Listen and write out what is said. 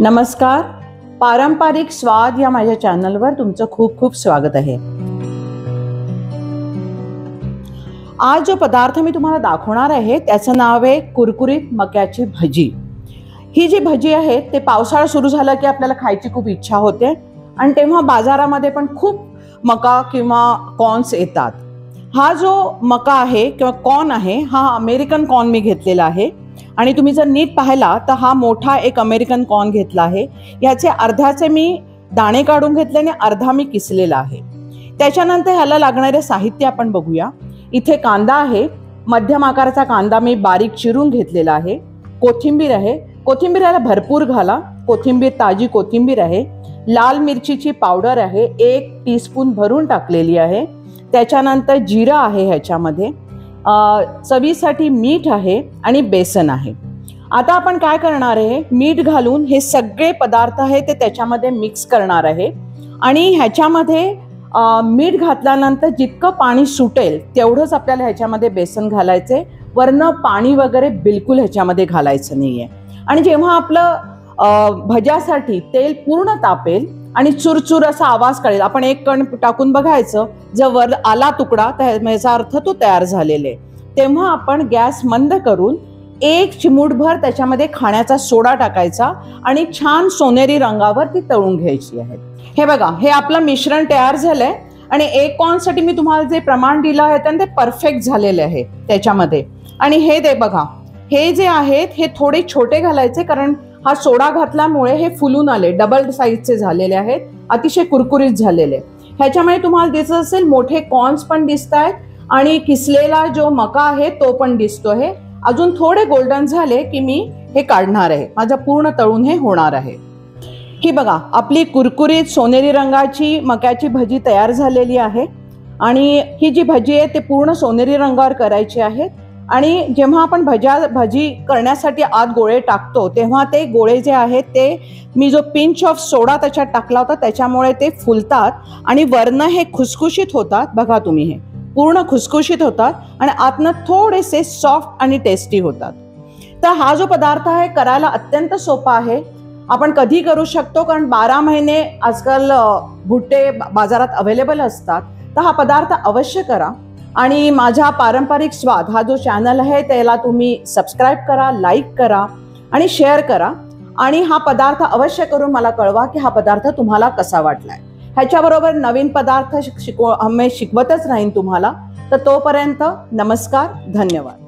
नमस्कार, पारंपरिक स्वाद या माझ्या चॅनलवर तुमचं खूप खूप स्वागत आहे। आज जो पदार्थ मी तुम्हाला दाखवणार आहे त्याचं नाव आहे कुरकुरीत मक्याची भजी। ही जी भजी आहे ते पावसाळा सुरू झाला की आपल्याला खायची खूप इच्छा होते आणि तेव्हा बाजारामध्ये पण खूप मका किंवा कॉर्न्स येतात। हा जो मका आहे किंवा कॉर्न आहे हा अमेरिकन कॉर्न मी घेतलेला आहे आणि तुम्ही जर नीट पाहिला तर हा मोठा एक अमेरिकन कॉर्न घेतला आहे। याचे अर्ध्याचे मी दाणे काढून घेतले आणि अर्धा मी किसलेला आहे। त्याच्यानंतर ह्याला लागणारे साहित्य आपण बघूया। इथे कांदा आहे, मध्यम आकाराचा कांदा मी बारीक चिरून घेतलेला आहे। कोथिंबीर आहे, कोथिंबीरला भरपूर घाला, कोथिंबीर ताजी कोथिंबीर आहे। लाल मिरचीची पावडर आहे, 1 टीस्पून भरून टाकलेली आहे। त्याच्यानंतर जिरा आहे, ह्याच्यामध्ये चवीसाठी मीठ आहे आणि बेसन आहे। आता आपण काय करणार आहे, मीठ घालून हे सगळे पदार्थ आहे ते त्याच्यामध्ये मिक्स करणार आहे आणि ह्याच्यामध्ये मीठ घातल्यानंतर जितकं पाणी सुटेल तेवढंच आपल्याला ह्याच्यामध्ये बेसन घालायचे, वरनं पाणी वगैरे बिलकुल ह्याच्यामध्ये घालायचं नाहीये। आणि जेव्हा आपलं भज्यासाठी तेल पूर्ण तापेल आणि चुरचुर असा आवाज कळेल, आपण एक कण टाकून बघायचं, जर वर आला तुकडा तर याचा अर्थ तो तयार झालेला आहे। तेव्हा आपण गॅस मंद करून 1 चिमूटभर त्याच्यामध्ये खाण्याचा सोडा टाकायचा आणि छान सोनेरी रंगावर ती तळून घ्यायची आहे। हे बघा, हे आपलं मिश्रण तयार झालंय आणि 1 कॉर्नसाठी मी तुम्हाला जे प्रमाण दिलं आहे ते परफेक्ट झालेले आहे त्याच्यामध्ये। आणि हे दे बघा, हे जे आहेत हे थोडे छोटे घालायचे, कारण हा सोडा घातल्यामुळे हे फुलून आले, डबल साईजचे झालेले आहेत, अतिशय कुरकुरीत झालेले। ह्याच्यामध्ये तुम्हाला दिसत असेल मोठे कॉर्न्स पण दिसत आहेत आणि किसलेला जो मका आहे तो पण दिसतो आहे। अजून थोडे गोल्डन झाले की मी हे काढणार आहे, माझं पूर्ण तळून हे होणार आहे। ही बघा, आपली कुरकुरीत सोनेरी रंगाची मक्याची भजी तयार झालेली आहे आणि ही जी भजी आहे ते पूर्ण सोनेरी रंगावर करायची आहे। आणि जेव्हा आपण भजी करण्यासाठी आत गोळे टाकतो तेव्हा ते गोळे जे आहेत ते मी जो पिंच ऑफ सोडा त्याच्यात टाकला होता त्याच्यामुळे ते फुलतात आणि वरनं हे खुसखुशीत होतात। बघा तुम्ही, हे पूर्ण खुसखुशीत होतात आणि आतनं थोडेसे सॉफ्ट आणि टेस्टी होतात। तर हा जो पदार्थ आहे करायला अत्यंत सोपा आहे, आपण कधी करू शकतो, कारण 12 महिने आजकाल भुट्टे बाजारात अवेलेबल असतात। तर हा पदार्थ अवश्य करा आणि माझा पारंपरिक स्वाद हा जो चॅनल आहे त्याला तुम्ही सबस्क्राईब करा, लाईक करा आणि शेअर करा आणि हा पदार्थ अवश्य करून मला कळवा की हा पदार्थ तुम्हाला कसा वाटलाय। ह्याच्याबरोबर नवीन पदार्थ शिकवतच राहीन तुम्हाला। तर तोपर्यंत नमस्कार, धन्यवाद।